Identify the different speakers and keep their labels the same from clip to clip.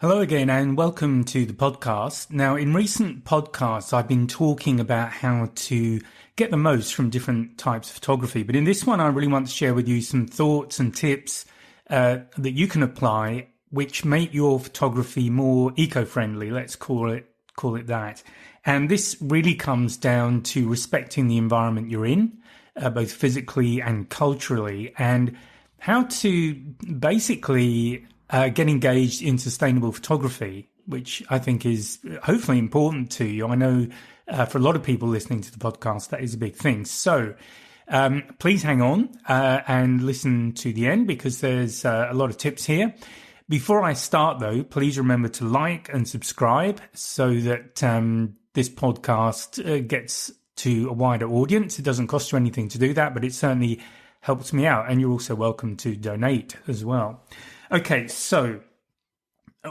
Speaker 1: Hello again and welcome to the podcast. Now, in recent podcasts, I've been talking about how to get the most from different types of photography. But in this one, I really want to share with you some thoughts and tips that you can apply, which make your photography more eco-friendly. Let's call it that. And this really comes down to respecting the environment you're in, both physically and culturally, and how to basically get engaged in sustainable photography, which I think is hopefully important to you. I know for a lot of people listening to the podcast, that is a big thing. So please hang on and listen to the end because there's a lot of tips here. Before I start, though, please remember to like and subscribe so that this podcast gets to a wider audience. It doesn't cost you anything to do that, but it certainly helps me out. And you're also welcome to donate as well. Okay, so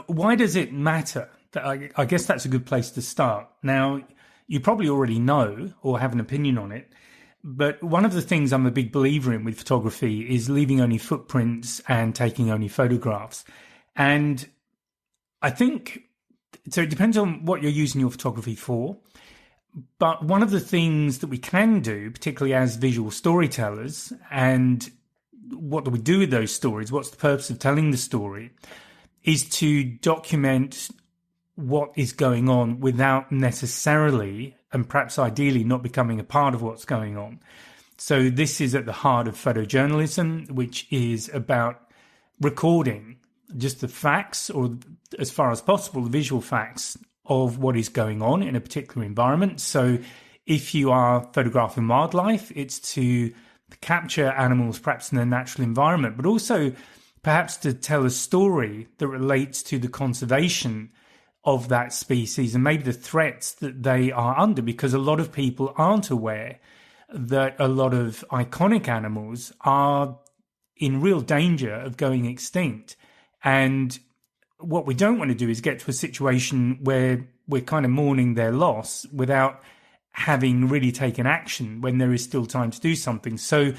Speaker 1: why does it matter? I guess that's a good place to start. Now, you probably already know or have an opinion on it, but one of the things I'm a big believer in with photography is leaving only footprints and taking only photographs. And I think, so it depends on what you're using your photography for, but one of the things that we can do, particularly as visual storytellers, and what do we do with those stories? What's the purpose of telling the story? Is to document what is going on without necessarily, and perhaps ideally, not becoming a part of what's going on. So this is at the heart of photojournalism, which is about recording just the facts, or as far as possible, the visual facts of what is going on in a particular environment. So if you are photographing wildlife, it's to capture animals perhaps in their natural environment, but also perhaps to tell a story that relates to the conservation of that species and maybe the threats that they are under, because a lot of people aren't aware that a lot of iconic animals are in real danger of going extinct. And what we don't want to do is get to a situation where we're kind of mourning their loss without having really taken action when there is still time to do something. So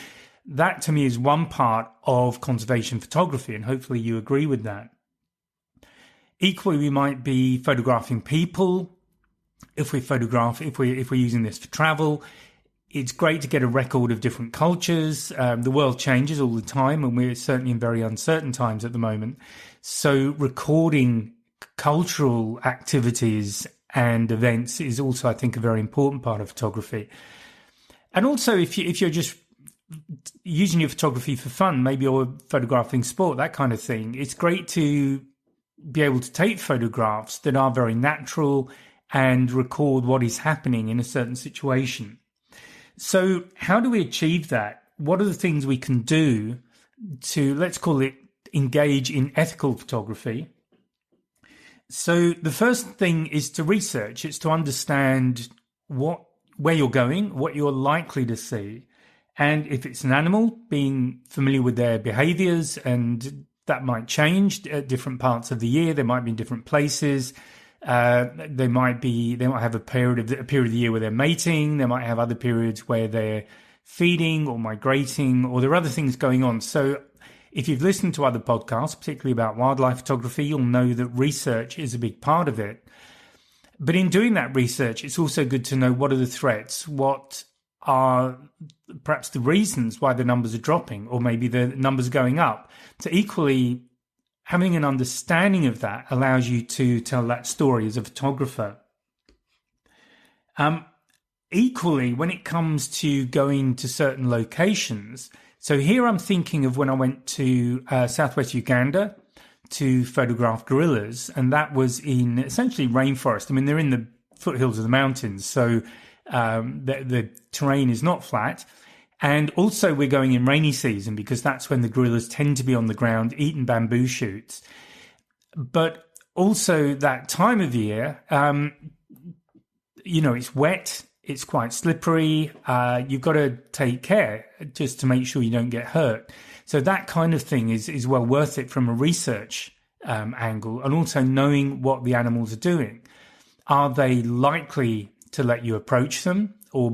Speaker 1: that to me is one part of conservation photography, and hopefully you agree with that. Equally, we might be photographing people. If we're using this for travel, it's great to get a record of different cultures. The world changes all the time, and we're certainly in very uncertain times at the moment. So recording cultural activities and events is also, I think, a very important part of photography. And also, if you're just using your photography for fun, maybe you're photographing sport, that kind of thing, it's great to be able to take photographs that are very natural and record what is happening in a certain situation. So how do we achieve that? What are the things we can do to, let's call it, engage in ethical photography? So the first thing is to research. It's to understand where you're going, what you're likely to see. And if it's an animal, being familiar with their behaviours, and that might change at different parts of the year. They might be in different places. They might have a period of the year where they're mating. They might have other periods where they're feeding or migrating, or there are other things going on. So if you've listened to other podcasts, particularly about wildlife photography, you'll know that research is a big part of it. But in doing that research, it's also good to know what are the threats, what are perhaps the reasons why the numbers are dropping, or maybe the numbers are going up. So equally, having an understanding of that allows you to tell that story as a photographer. Equally, when it comes to going to certain locations, so here I'm thinking of when I went to southwest Uganda to photograph gorillas, and that was in essentially rainforest. I mean, they're in the foothills of the mountains, so the terrain is not flat. And also we're going in rainy season because that's when the gorillas tend to be on the ground eating bamboo shoots. But also that time of year, it's wet, it's quite slippery. You've got to take care just to make sure you don't get hurt. So that kind of thing is well worth it from a research angle, and also knowing what the animals are doing. Are they likely to let you approach them, or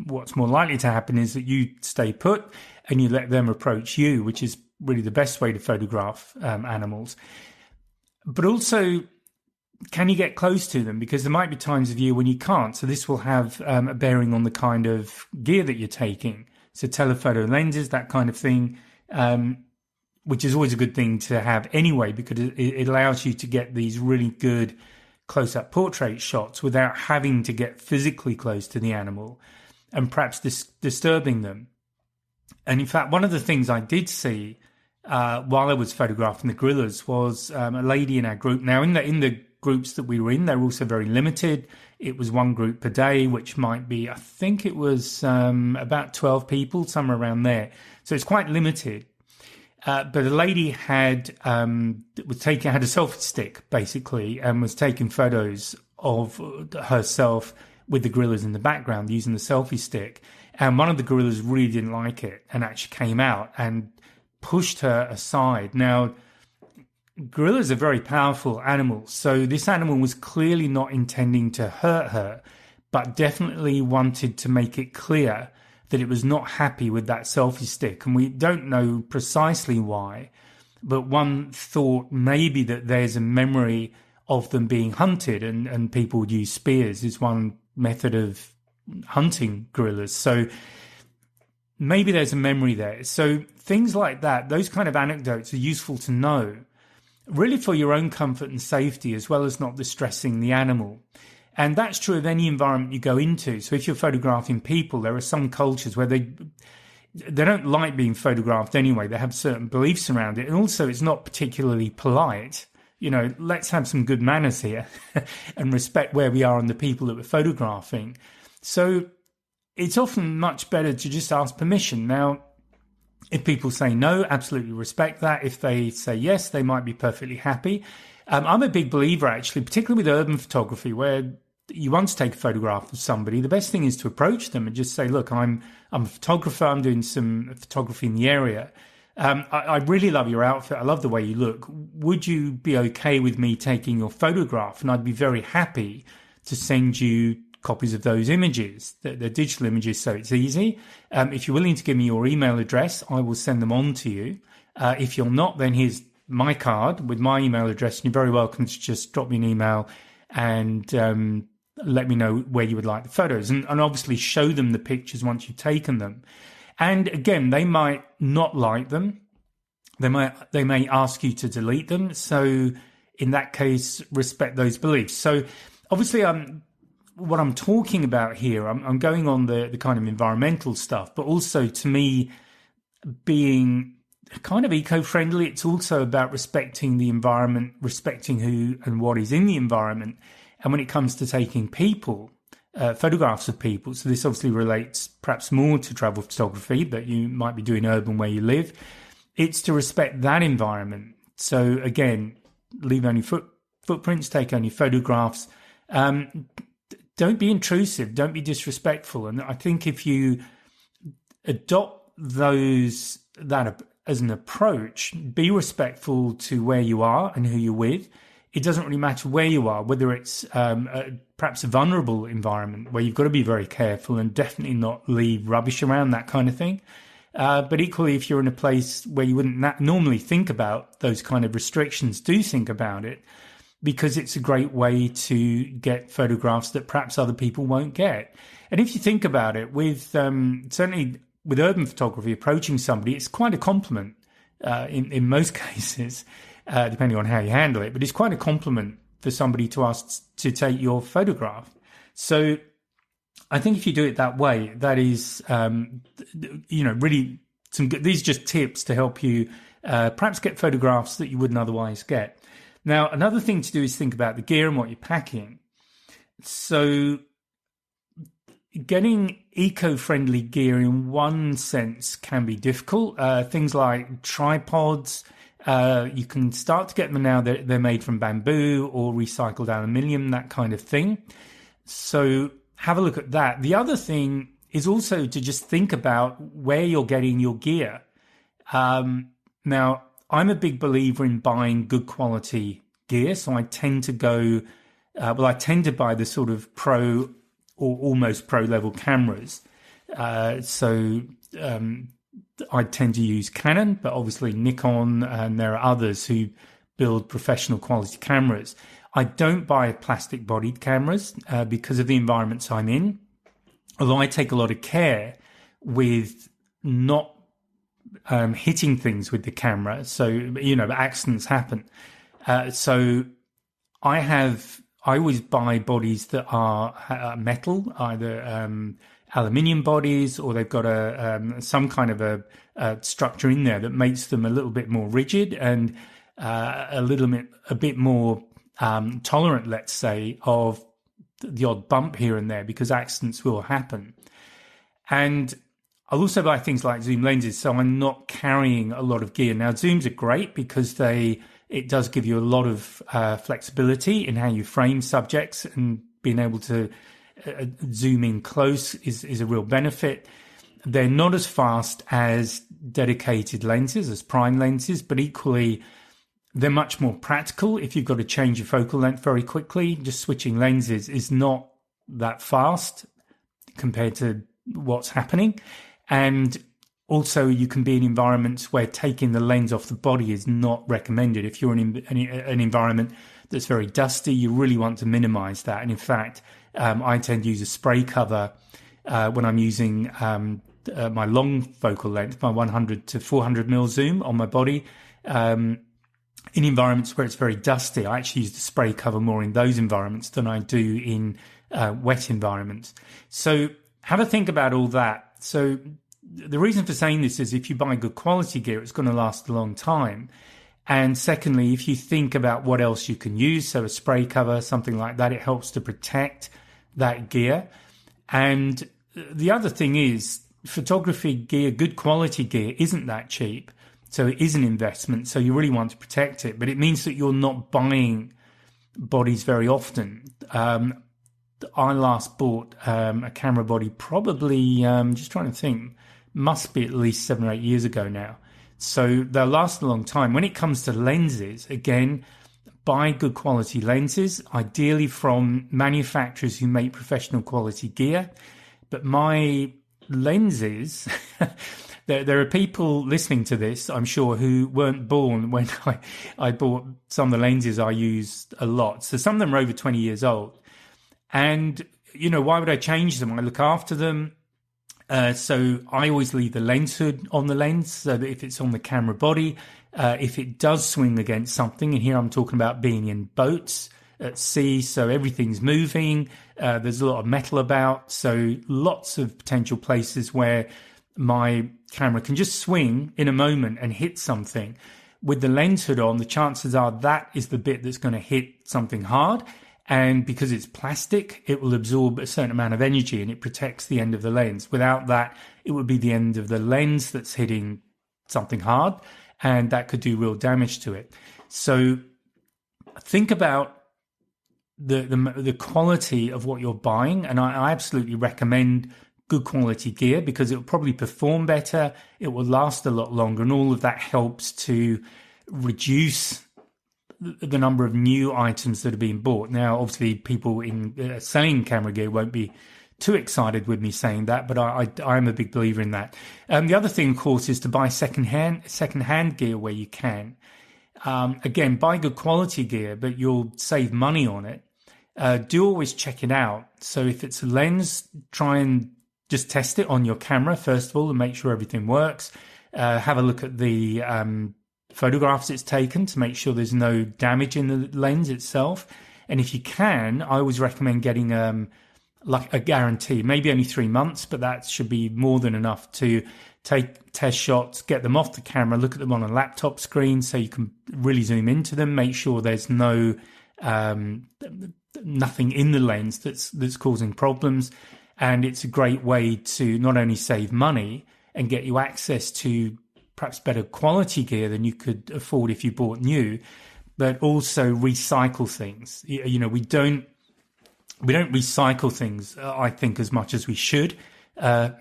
Speaker 1: what's more likely to happen is that you stay put and you let them approach you, which is really the best way to photograph animals. But also, can you get close to them? Because there might be times of year when you can't. So this will have a bearing on the kind of gear that you're taking. So telephoto lenses, that kind of thing, which is always a good thing to have anyway, because it allows you to get these really good close-up portrait shots without having to get physically close to the animal and perhaps disturbing them. And in fact, one of the things I did see while I was photographing the gorillas was a lady in our group. Now, in the groups that we were in, they were also very limited. It was one group per day, which might be, I think it was about 12 people, somewhere around there. So it's quite limited. But a lady had a selfie stick, basically, and was taking photos of herself with the gorillas in the background using the selfie stick. And one of the gorillas really didn't like it and actually came out and pushed her aside. Now, gorillas are very powerful animals, so this animal was clearly not intending to hurt her, but definitely wanted to make it clear that it was not happy with that selfie stick. And we don't know precisely why, but one thought maybe that there's a memory of them being hunted, and people would use spears is one method of hunting gorillas. So maybe there's a memory there. So things like that, those kind of anecdotes are useful to know, really for your own comfort and safety, as well as not distressing the animal. And that's true of any environment you go into. So if you're photographing people, there are some cultures where they don't like being photographed anyway. They have certain beliefs around it. And also it's not particularly polite. You know, let's have some good manners here and respect where we are and the people that we're photographing. So it's often much better to just ask permission. Now, if people say no, absolutely respect that. If they say yes, they might be perfectly happy. I'm a big believer, actually, particularly with urban photography, where you want to take a photograph of somebody. The best thing is to approach them and just say, look, I'm a photographer. I'm doing some photography in the area. I really love your outfit. I love the way you look. Would you be okay with me taking your photograph? And I'd be very happy to send you copies of those images. They're digital images, so it's easy. If you're willing to give me your email address, I will send them on to you. If you're not, then here's my card with my email address, and you're very welcome to just drop me an email and let me know where you would like the photos, and obviously show them the pictures once you've taken them. And again, they might not like them. They may ask you to delete them. So in that case, respect those beliefs. So obviously, what I'm talking about here, I'm going on the kind of environmental stuff, but also to me, being kind of eco-friendly, it's also about respecting the environment, respecting who and what is in the environment. And when it comes to taking people, photographs of people, so this obviously relates perhaps more to travel photography, but you might be doing urban where you live, it's to respect that environment. So again, leave only footprints, take only photographs. Don't be intrusive, don't be disrespectful. And I think if you adopt that as an approach, be respectful to where you are and who you're with. It doesn't really matter where you are, whether it's perhaps a vulnerable environment where you've got to be very careful and definitely not leave rubbish around, that kind of thing. But equally, if you're in a place where you wouldn't normally think about those kind of restrictions, do think about it, because it's a great way to get photographs that perhaps other people won't get. And if you think about it, with certainly with urban photography, approaching somebody, it's quite a compliment in most cases, depending on how you handle it. But it's quite a compliment for somebody to ask to take your photograph. So I think if you do it that way, that is, really some good. These are just tips to help you perhaps get photographs that you wouldn't otherwise get. Now, another thing to do is think about the gear and what you're packing. So getting eco-friendly gear in one sense can be difficult. Things like tripods, you can start to get them now. They're made from bamboo or recycled aluminium, that kind of thing. So have a look at that. The other thing is also to just think about where you're getting your gear. Now, I'm a big believer in buying good quality gear, so I tend to I tend to buy the sort of pro or almost pro level cameras. So I tend to use Canon, but obviously Nikon, and there are others who build professional quality cameras. I don't buy plastic bodied cameras because of the environments I'm in, although I take a lot of care with not hitting things with the camera. So, accidents happen. So I always buy bodies that are metal, either aluminium bodies, or they've got some kind of a structure in there that makes them a little bit more rigid and a bit more tolerant, let's say, of the odd bump here and there, because accidents will happen. And I'll also buy things like zoom lenses, so I'm not carrying a lot of gear. Now, zooms are great because it does give you a lot of flexibility in how you frame subjects, and being able to zoom in close is a real benefit. They're not as fast as dedicated lenses, as prime lenses, but equally they're much more practical if you've got to change your focal length very quickly. Just switching lenses is not that fast compared to what's happening. And also, you can be in environments where taking the lens off the body is not recommended. If you're in an environment that's very dusty, you really want to minimize that. And in fact, I tend to use a spray cover when I'm using my long focal length, my 100 to 400 mil zoom on my body. In environments where it's very dusty, I actually use the spray cover more in those environments than I do in wet environments. So have a think about all that. So the reason for saying this is if you buy good quality gear, it's going to last a long time. And secondly, if you think about what else you can use, so a spray cover, something like that, it helps to protect that gear. And the other thing is, photography gear, good quality gear, isn't that cheap. So it is an investment. So you really want to protect it. But it means that you're not buying bodies very often. I last bought a camera body probably, just trying to think, must be at least 7 or 8 years ago now. So they'll last a long time. When it comes to lenses, again, buy good quality lenses, ideally from manufacturers who make professional quality gear. But my lenses, there are people listening to this, I'm sure, who weren't born when I bought some of the lenses I used a lot. So some of them are over 20 years old. And, why would I change them? I look after them. So I always leave the lens hood on the lens so that if it's on the camera body, if it does swing against something, and here I'm talking about being in boats at sea, so everything's moving, there's a lot of metal about, so lots of potential places where my camera can just swing in a moment and hit something. With the lens hood on, the chances are that is the bit that's going to hit something hard. And because it's plastic, it will absorb a certain amount of energy and it protects the end of the lens. Without that, it would be the end of the lens that's hitting something hard, and that could do real damage to it. So think about the quality of what you're buying. And I absolutely recommend good quality gear because it will probably perform better. It will last a lot longer. And all of that helps to reduce the number of new items that are being bought. Now, obviously, people in selling camera gear won't be too excited with me saying that, but I'm a big believer in that. The other thing, of course, is to buy second-hand gear where you can. Again, buy good quality gear, but you'll save money on it. Do always check it out. So if it's a lens, try and just test it on your camera, first of all, and make sure everything works. Have a look at the photographs it's taken to make sure there's no damage in the lens itself. And if you can, I always recommend getting like a guarantee, maybe only 3 months, but that should be more than enough to take test shots, get them off the camera, look at them on a laptop screen so you can really zoom into them, make sure there's no nothing in the lens that's causing problems. And it's a great way to not only save money and get you access to perhaps better quality gear than you could afford if you bought new, but also recycle things. We don't recycle things, I think, as much as we should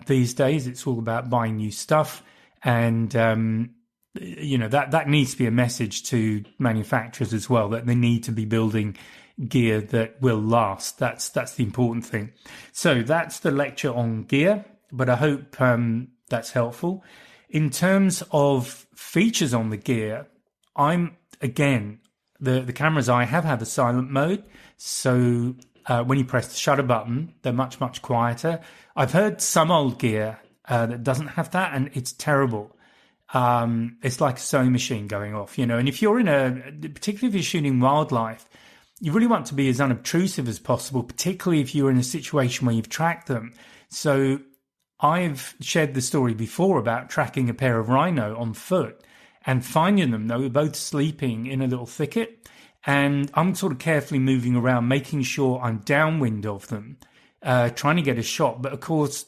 Speaker 1: these days. It's all about buying new stuff, and that needs to be a message to manufacturers as well, that they need to be building gear that will last. That's the important thing. So that's the lecture on gear, but I hope that's helpful. In terms of features on the gear, I'm the cameras I have a silent mode. So when you press the shutter button, they're much, much quieter. I've heard some old gear that doesn't have that, and it's terrible. It's like a sewing machine going off, and if you're particularly if you're shooting wildlife, you really want to be as unobtrusive as possible, particularly if you're in a situation where you've tracked them. So I've shared the story before about tracking a pair of rhino on foot and finding them. They were both sleeping in a little thicket, and I'm sort of carefully moving around, making sure I'm downwind of them, trying to get a shot. But of course,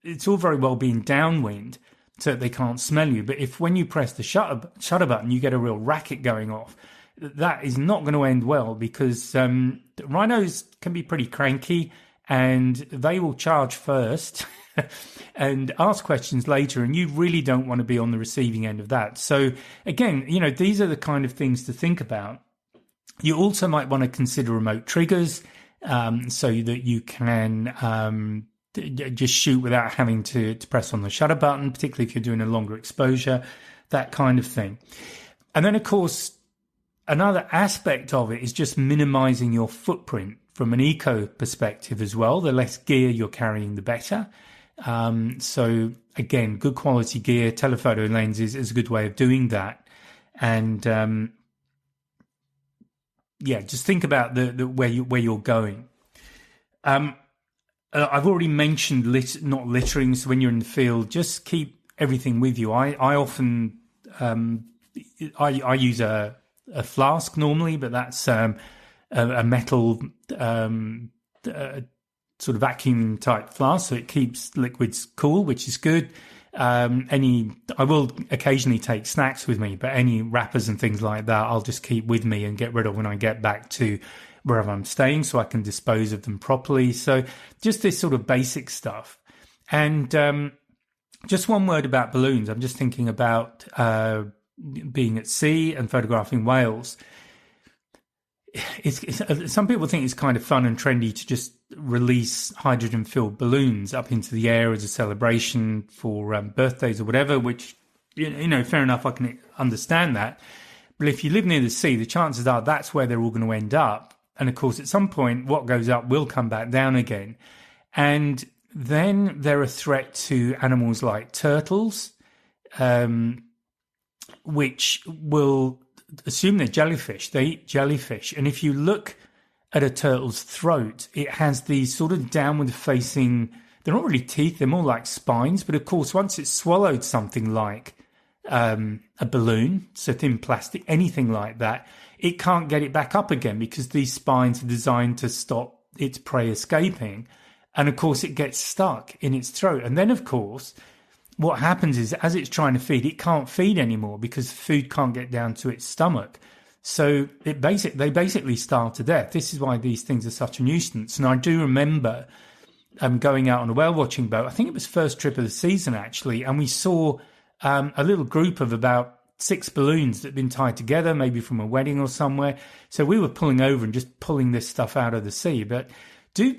Speaker 1: it's all very well being downwind so that they can't smell you. But if when you press the shutter button, you get a real racket going off, that is not going to end well, because rhinos can be pretty cranky and they will charge first and ask questions later, and you really don't want to be on the receiving end of that. So again, these are the kind of things to think about. You also might want to consider remote triggers, so that you can just shoot without having to press on the shutter button, particularly if you're doing a longer exposure, that kind of thing. And then, of course, another aspect of it is just minimizing your footprint from an eco perspective as well. The less gear you're carrying, the better. So again, good quality gear, telephoto lenses is a good way of doing that. And just think about the where you're going. I've already mentioned not littering. So when you're in the field, just keep everything with you. I often I use a flask normally, but that's a metal sort of vacuum type flask, so it keeps liquids cool, which is good. I will occasionally take snacks with me, but any wrappers and things like that I'll just keep with me and get rid of when I get back to wherever I'm staying, so I can dispose of them properly. So just this sort of basic stuff. And just one word about balloons. I'm just thinking about being at sea and photographing whales. Some people think it's kind of fun and trendy to just release hydrogen-filled balloons up into the air as a celebration for birthdays or whatever, which, fair enough, I can understand that. But if you live near the sea, the chances are that's where they're all going to end up. And, of course, at some point, what goes up will come back down again. And then they're a threat to animals like turtles, which will assume they're jellyfish. They eat jellyfish. And if you look at a turtle's throat, it has these sort of downward facing, they're not really teeth, they're more like spines. But of course, once it's swallowed something like a balloon, so thin plastic, anything like that, it can't get it back up again, because these spines are designed to stop its prey escaping. And of course, it gets stuck in its throat. And then, of course, what happens is, as it's trying to feed, it can't feed anymore because food can't get down to its stomach. So they basically starve to death. This is why these things are such a nuisance. And I do remember going out on a whale watching boat. I think it was first trip of the season, actually. And we saw a little group of about 6 balloons that had been tied together, maybe from a wedding or somewhere. So we were pulling over and just pulling this stuff out of the sea. But do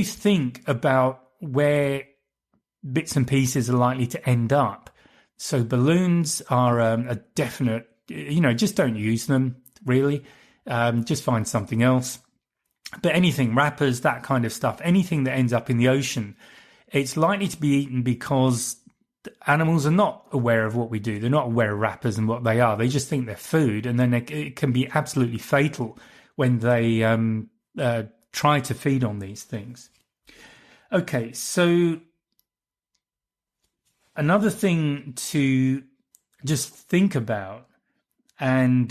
Speaker 1: think about where bits and pieces are likely to end up. So balloons are a definite, just don't use them, really. Just find something else. But anything, wrappers, that kind of stuff, anything that ends up in the ocean, it's likely to be eaten because animals are not aware of what we do. They're not aware of wrappers and what they are. They just think they're food, and then it can be absolutely fatal when they try to feed on these things. Okay, so another thing to just think about, and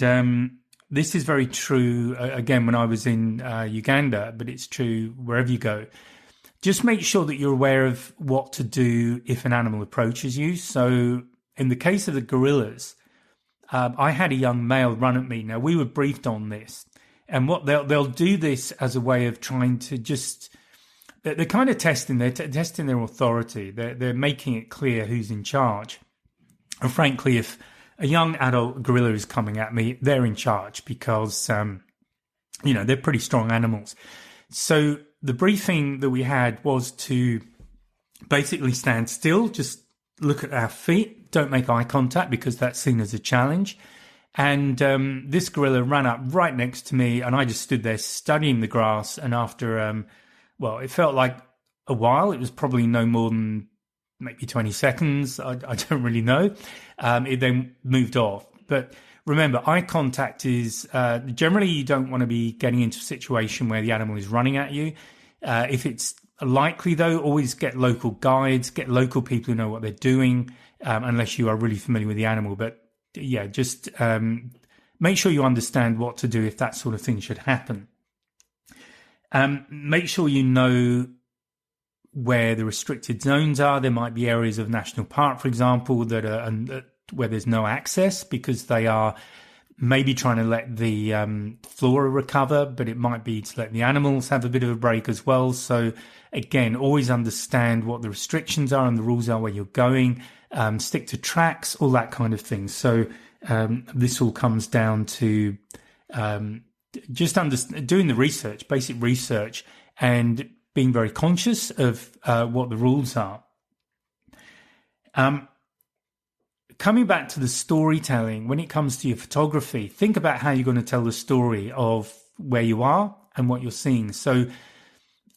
Speaker 1: this is very true, again, when I was in Uganda, but it's true wherever you go. Just make sure that you're aware of what to do if an animal approaches you. So in the case of the gorillas, I had a young male run at me. Now, we were briefed on this. And what they'll do this as a way of trying to just... They're kind of testing. They're testing their authority. They're making it clear who's in charge. And frankly, if a young adult gorilla is coming at me, they're in charge because, they're pretty strong animals. So the briefing that we had was to basically stand still, just look at our feet, don't make eye contact because that's seen as a challenge. And this gorilla ran up right next to me, and I just stood there studying the grass. And after, it felt like a while. It was probably no more than maybe 20 seconds. I don't really know. It then moved off. But remember, eye contact is generally you don't want to be getting into a situation where the animal is running at you. If it's likely, though, always get local guides, get local people who know what they're doing, unless you are really familiar with the animal. But yeah, just make sure you understand what to do if that sort of thing should happen. Make sure you know where the restricted zones are. There might be areas of national park, for example, that are where there's no access because they are maybe trying to let the flora recover, but it might be to let the animals have a bit of a break as well. So again, always understand what the restrictions are and the rules are where you're going. Stick to tracks, all that kind of thing. So this all comes down to just doing the research, basic research, and being very conscious of what the rules are. Coming back to the storytelling, when it comes to your photography, think about how you're going to tell the story of where you are and what you're seeing. So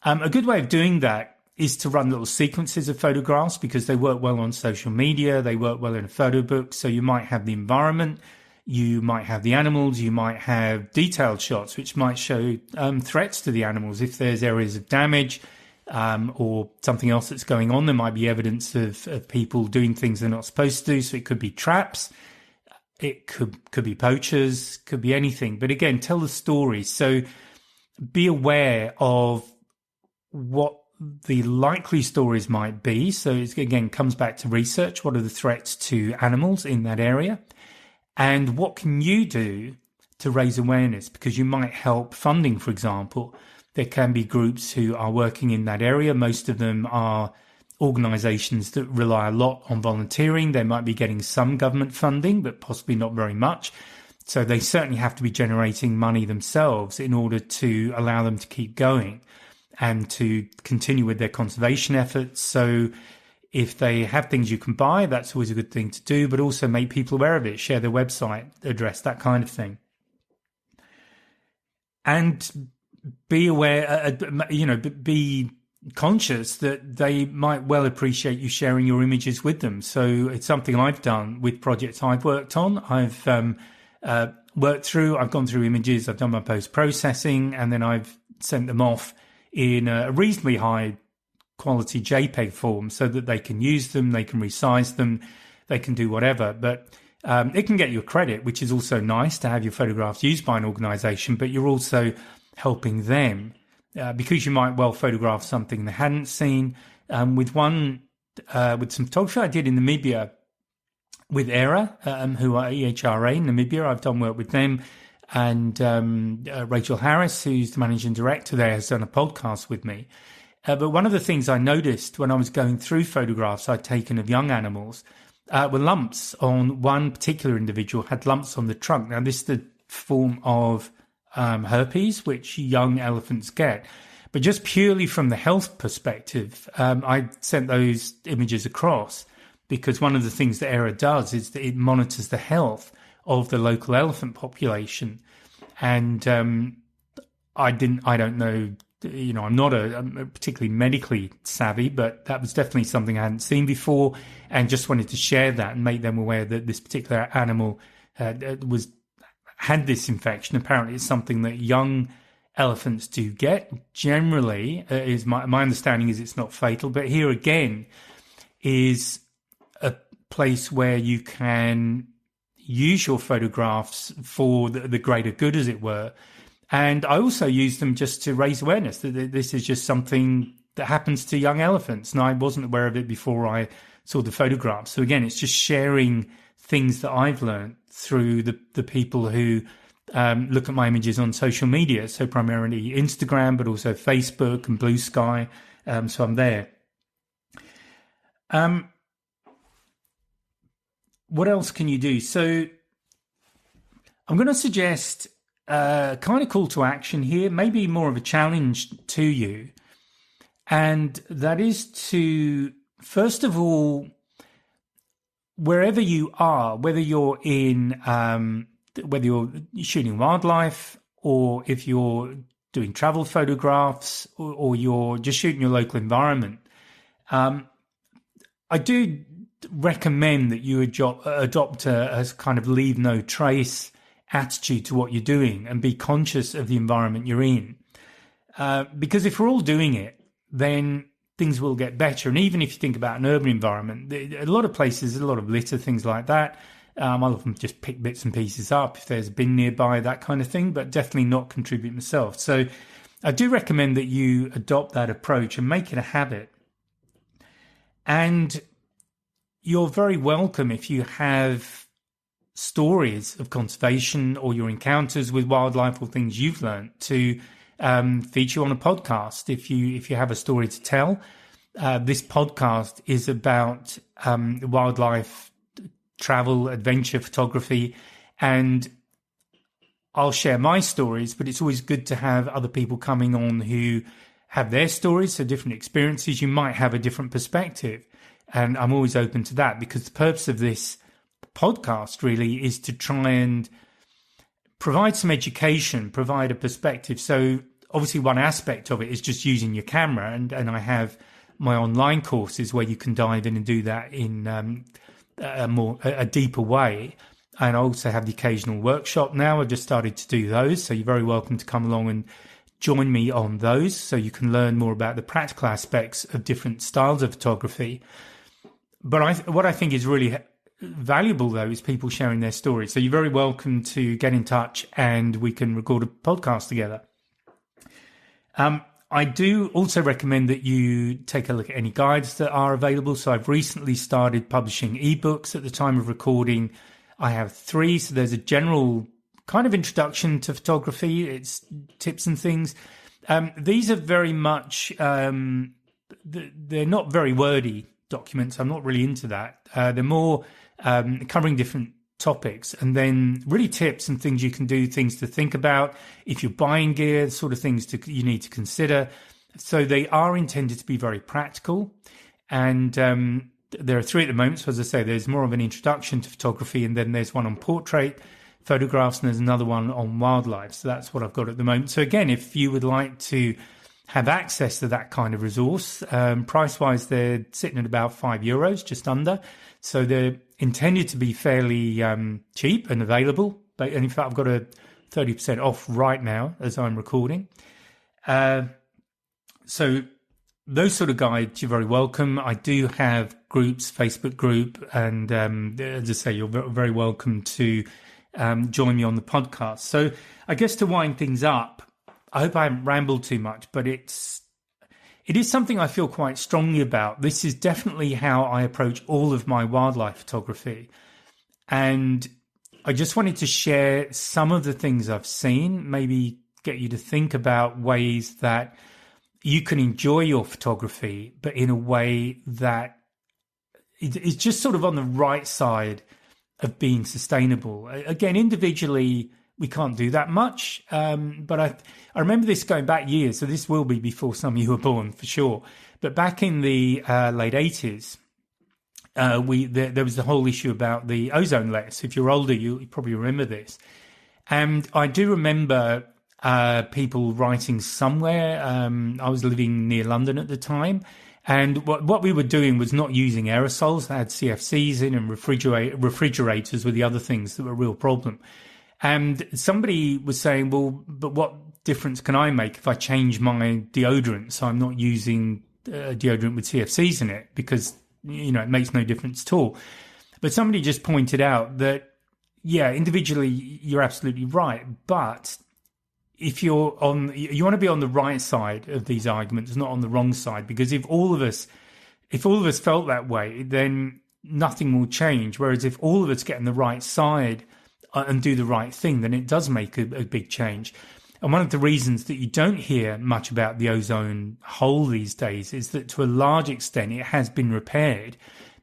Speaker 1: a good way of doing that is to run little sequences of photographs because they work well on social media. They work well in a photo book. So you might have the environment, you might have the animals, you might have detailed shots, which might show threats to the animals. If there's areas of damage, or something else that's going on, there might be evidence of people doing things they're not supposed to do. So it could be traps, it could be poachers, could be anything. But again, tell the story. So be aware of what the likely stories might be. So it again comes back to research. What are the threats to animals in that area? And what can you do to raise awareness? Because you might help funding, for example. There can be groups who are working in that area. Most of them are organisations that rely a lot on volunteering. They might be getting some government funding, but possibly not very much. So they certainly have to be generating money themselves in order to allow them to keep going and to continue with their conservation efforts. So if they have things you can buy, that's always a good thing to do, but also make people aware of it, share their website address, that kind of thing. And be aware, be conscious that they might well appreciate you sharing your images with them. So it's something I've done with projects I've worked on. I've gone through images, I've done my post-processing, and then I've sent them off in a reasonably high quality JPEG form so that they can use them, they can resize them, they can do whatever. But it can get you a credit, which is also nice to have your photographs used by an organisation, but you're also helping them because you might well photograph something they hadn't seen. With some photography I did in Namibia with ERA, who are EHRA in Namibia. I've done work with them. And Rachel Harris, who's the managing director there, has done a podcast with me. But one of the things I noticed when I was going through photographs I'd taken of young animals were lumps on one particular individual, had lumps on the trunk. Now, this is the form of herpes, which young elephants get. But just purely from the health perspective, I sent those images across because one of the things that ERA does is that it monitors the health of the local elephant population. And I don't know, I'm not a particularly medically savvy, but that was definitely something I hadn't seen before and just wanted to share that and make them aware that this particular animal had this infection. Apparently it's something that young elephants do get. Generally, is my understanding is it's not fatal, but here again is a place where you can use your photographs for the greater good, as it were. And I also use them just to raise awareness that this is just something that happens to young elephants. And I wasn't aware of it before I saw the photographs. So again, it's just sharing things that I've learned through the people who look at my images on social media. So primarily Instagram, but also Facebook and Blue Sky. So I'm there. What else can you do? So I'm going to suggest a kind of call to action here, maybe more of a challenge to you. And that is to, first of all, wherever you are, whether you're in whether you're shooting wildlife or if you're doing travel photographs or you're just shooting your local environment, I do recommend that you adopt a kind of leave no trace attitude to what you're doing and be conscious of the environment you're in. Because if we're all doing it, then things will get better. And even if you think about an urban environment, a lot of places, a lot of litter, things like that. I'll often just pick bits and pieces up if there's a bin nearby, that kind of thing, but definitely not contribute myself. So I do recommend that you adopt that approach and make it a habit. And you're very welcome if you have stories of conservation or your encounters with wildlife or things you've learned to feature on a podcast. If you have a story to tell, this podcast is about wildlife travel, adventure photography, and I'll share my stories, but it's always good to have other people coming on who have their stories, so different experiences. You might have a different perspective, and I'm always open to that because the purpose of this podcast really is to try and provide some education, provide a perspective. So obviously one aspect of it is just using your camera, and I have my online courses where you can dive in and do that in a deeper way. And I also have the occasional workshop now. I've just started to do those. So you're very welcome to come along and join me on those so you can learn more about the practical aspects of different styles of photography. But what I think is really valuable, though, is people sharing their stories. So you're very welcome to get in touch and we can record a podcast together. I do also recommend that you take a look at any guides that are available. So I've recently started publishing ebooks at the time of recording. I have 3. So there's a general kind of introduction to photography. It's tips and things. These are very much, they're not very wordy documents. I'm not really into that. They're more covering different topics and then really tips and things you can do, things to think about if you're buying gear, sort of things you need to consider. So they are intended to be very practical, and there are 3 at the moment. So as I say, there's more of an introduction to photography, and then there's one on portrait photographs, and there's another one on wildlife. So that's what I've got at the moment. So again, if you would like to have access to that kind of resource, price-wise, they're sitting at about €5, just under. So they're intended to be fairly cheap and available. And in fact, I've got a 30% off right now as I'm recording. So those sort of guides, you're very welcome. I do have groups, Facebook group, and as I say, you're very welcome to join me on the podcast. So I guess to wind things up, I hope I haven't rambled too much, but it is something I feel quite strongly about. This is definitely how I approach all of my wildlife photography. And I just wanted to share some of the things I've seen, maybe get you to think about ways that you can enjoy your photography, but in a way that is just sort of on the right side of being sustainable. Again, individually, we can't do that much. But I remember this going back years, so this will be before some of you were born for sure. But back in the late 80s, there was the whole issue about the ozone layer. So if you're older, you probably remember this. And I do remember people writing somewhere. I was living near London at the time. And what we were doing was not using aerosols. They had CFCs in, and refrigerators were the other things that were a real problem. And somebody was saying, well, but what difference can I make if I change my deodorant so I'm not using deodorant with CFCs in it? Because, it makes no difference at all. But somebody just pointed out that, yeah, individually, you're absolutely right. But if you want to be on the right side of these arguments, not on the wrong side, because if all of us felt that way, then nothing will change. Whereas if all of us get on the right side and do the right thing, then it does make a big change. And one of the reasons that you don't hear much about the ozone hole these days is that to a large extent it has been repaired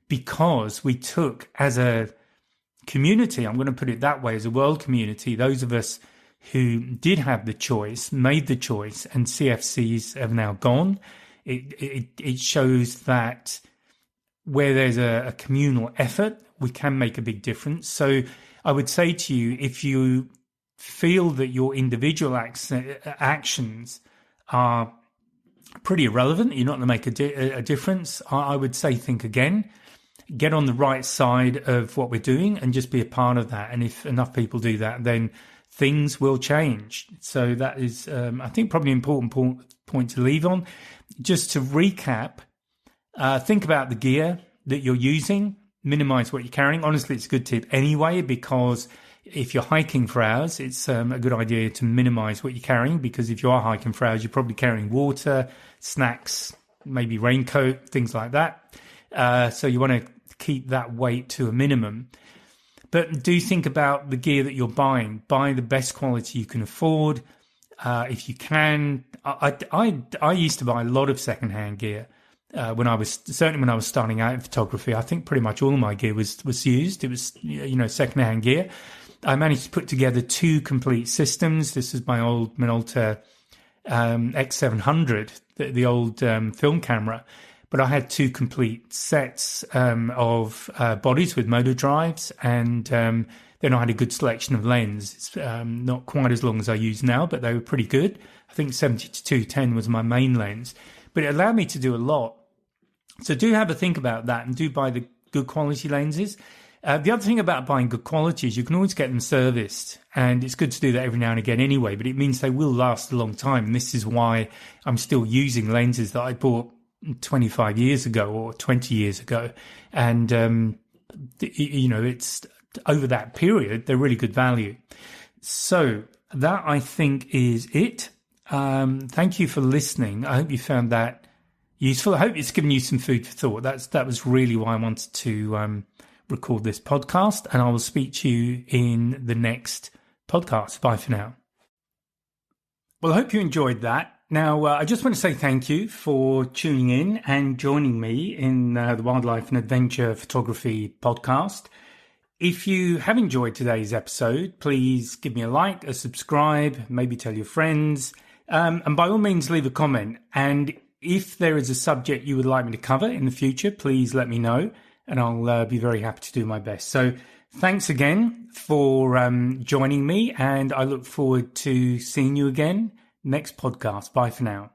Speaker 1: because we took, as a community, I'm going to put it that way, as a world community, those of us who did have the choice, made the choice, and CFCs have now gone. It shows that where there's a communal effort, we can make a big difference. So I would say to you, if you feel that your individual actions are pretty irrelevant, you're not going to make a difference, I would say think again. Get on the right side of what we're doing and just be a part of that. And if enough people do that, then things will change. So that is, I think, probably an important point to leave on. Just to recap, think about the gear that you're using, minimize what you're carrying. Honestly, it's a good tip anyway, because if you're hiking for hours, it's a good idea to minimize what you're carrying, because if you are hiking for hours, you're probably carrying water, snacks, maybe raincoat, things like that. So you want to keep that weight to a minimum. But do think about the gear that you're buying. Buy the best quality you can afford. If you can, I used to buy a lot of secondhand gear when I was starting out in photography. I think pretty much all of my gear was used. It was secondhand gear. I managed to put together 2 complete systems. This is my old Minolta X700, the old film camera. But I had 2 complete sets of bodies with motor drives, and then I had a good selection of lenses. Not quite as long as I use now, but they were pretty good. I think 70-210 was my main lens, but it allowed me to do a lot. So do have a think about that, and do buy the good quality lenses. The other thing about buying good quality is you can always get them serviced, and it's good to do that every now and again anyway, but it means they will last a long time. And this is why I'm still using lenses that I bought 25 years ago or 20 years ago. And, it's over that period, they're really good value. So that, I think, is it. Thank you for listening. I hope you found that useful. I hope it's given you some food for thought. That was really why I wanted to record this podcast, and I will speak to you in the next podcast. Bye for now. Well, I hope you enjoyed that. Now, I just want to say thank you for tuning in and joining me in the Wildlife and Adventure Photography podcast. If you have enjoyed today's episode, please give me a like, a subscribe, maybe tell your friends, and by all means, leave a comment. And if there is a subject you would like me to cover in the future, please let me know, and I'll be very happy to do my best. So thanks again for joining me, and I look forward to seeing you again next podcast. Bye for now.